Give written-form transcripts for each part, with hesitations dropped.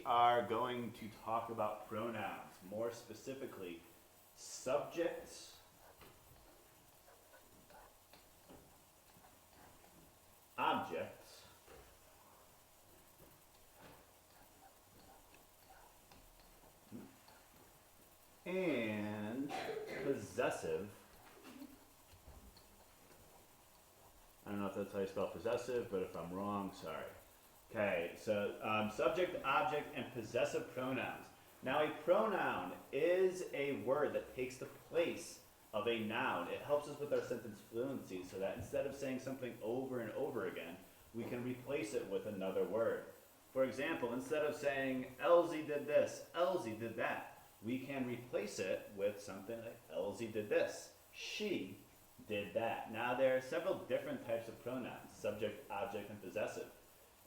are going to talk about pronouns, more specifically subject, object, and possessive. I don't know if that's how you spell possessive, but if I'm wrong, sorry. Okay, so subject, object, and possessive pronouns. Now, a pronoun is a word that takes the place of a noun. It helps us with our sentence fluency so that instead of saying something over and over again, we can replace it with another word. For example, instead of saying, Elsie did this, Elsie did that, we can replace it with something like, Elsie did this, she did that. Now, there are several different types of pronouns, subject, object, and possessive.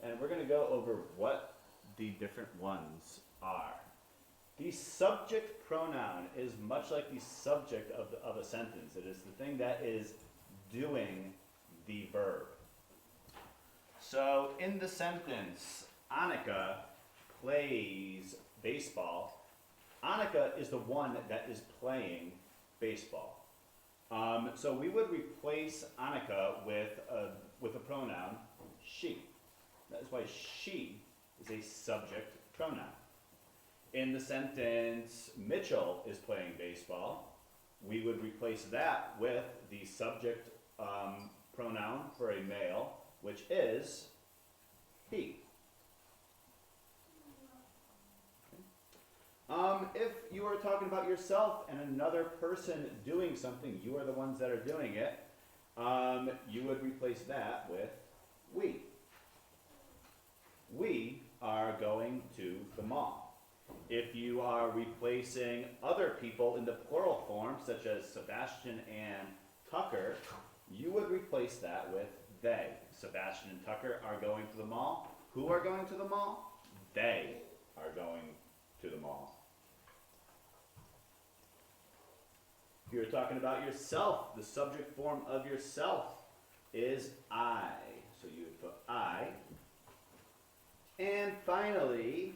And we're going to go over what the different ones are. The subject pronoun is much like the subject of a sentence. It is the thing that is doing the verb. So in the sentence, Annika plays baseball, Annika is the one that is playing baseball. So we would replace Annika with a pronoun, she. That is why she is a subject pronoun. In the sentence, Mitchell is playing baseball, we would replace that with the subject pronoun for a male, which is he. If you are talking about yourself and another person doing something, you are the ones that are doing it, you would replace that with we. We are going to the mall. If you are replacing other people in the plural form, such as Sebastian and Tucker, you would replace that with they. Sebastian and Tucker are going to the mall. Who are going to the mall? They are going to the mall. If you're talking about yourself, the subject form of yourself is I. So you would put I. And finally,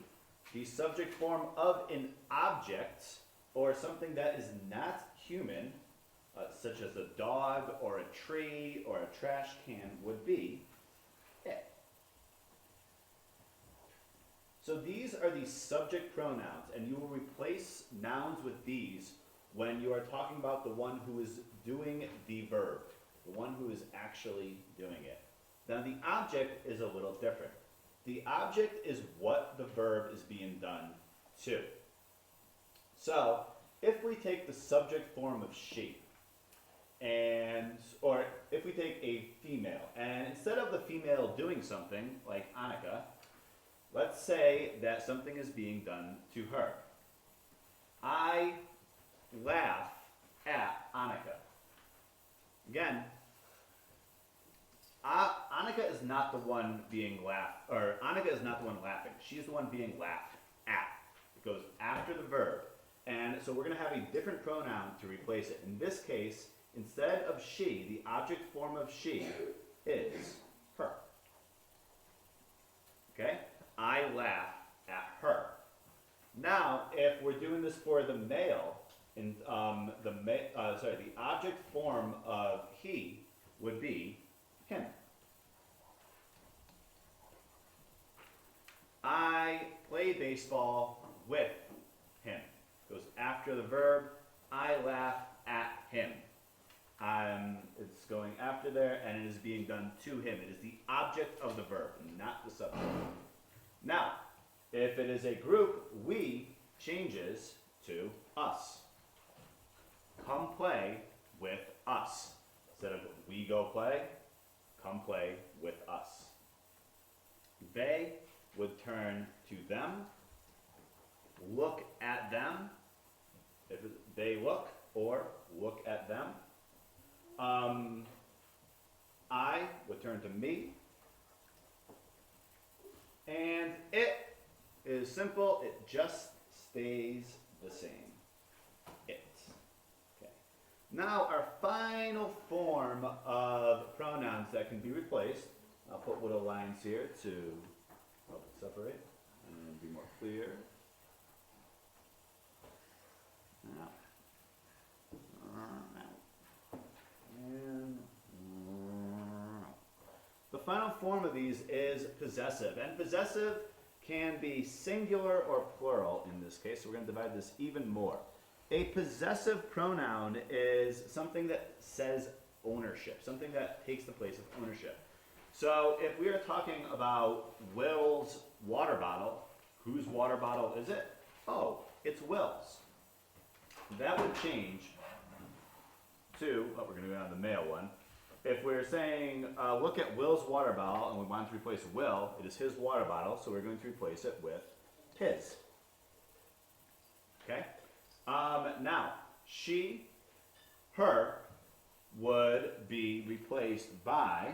the subject form of an object or something that is not human, such as a dog or a tree or a trash can, would be it. So these are the subject pronouns, and you will replace nouns with these when you are talking about the one who is doing the verb, the one who is actually doing it. Now the object is a little different. The object is what the verb is being done to. So if we take the subject form of she, or if we take a female, and instead of the female doing something, like Annika, let's say that something is being done to her. I laugh at Annika. Again, Annika is not the one being laughed, or Annika is not the one laughing. She's the one being laughed at. It goes after the verb. And so we're going to have a different pronoun to replace it. In this case, instead of she, the object form of she is her. Okay? I laugh at her. Now, if we're doing this for the male, the object form of he would be him. I play baseball with him. Goes after the verb. I laugh at him. It's going after there, and it is being done to him. It is the object of the verb, not the subject. Now, if it is a group, we changes to us. Come play with us. Instead of we go play, come play with us. They would turn to them, look at them, if they look, or look at them. I would turn to me. And it is simple, it just stays the same. It. Okay. Now our final form of pronouns that can be replaced, I'll put little lines here to help it separate. and be more clear. Now. And the final form of these is possessive, and possessive can be singular or plural in this case, so we're going to divide this even more. A possessive pronoun is something that says ownership, something that takes the place of ownership. So if we are talking about Will's water bottle, whose water bottle is it? Oh, it's Will's. That would change to, we're going to go down to the male one. If we're saying, look at Will's water bottle, and we want to replace Will, it is his water bottle, so we're going to replace it with his. Okay? Now, she, her, would be replaced by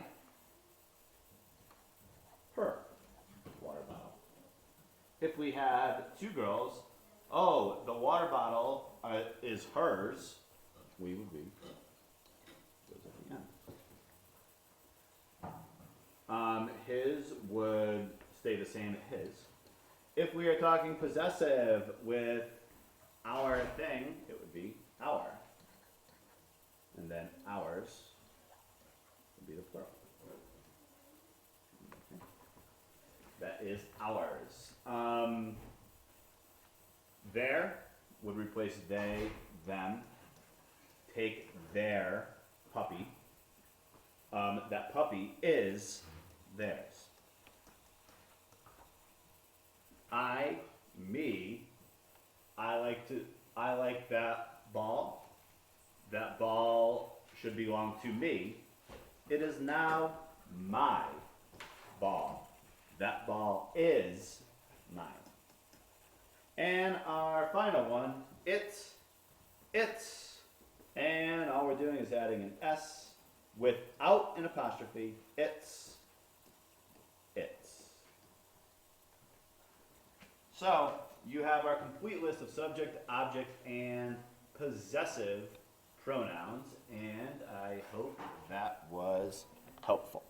her water bottle. If we had two girls, oh, the water bottle is hers, we would be, his would stay the same as his. If we are talking possessive with our thing, it would be our. And then ours would be the plural. Okay. That is ours. Their would replace they, them. Take their puppy. That puppy is theirs. I, me, I like that ball. That ball should belong to me. It is now my ball. That ball is mine. And our final one, it's. And all we're doing is adding an S without an apostrophe. It's. So, you have our complete list of subject, object, and possessive pronouns, and I hope that was helpful.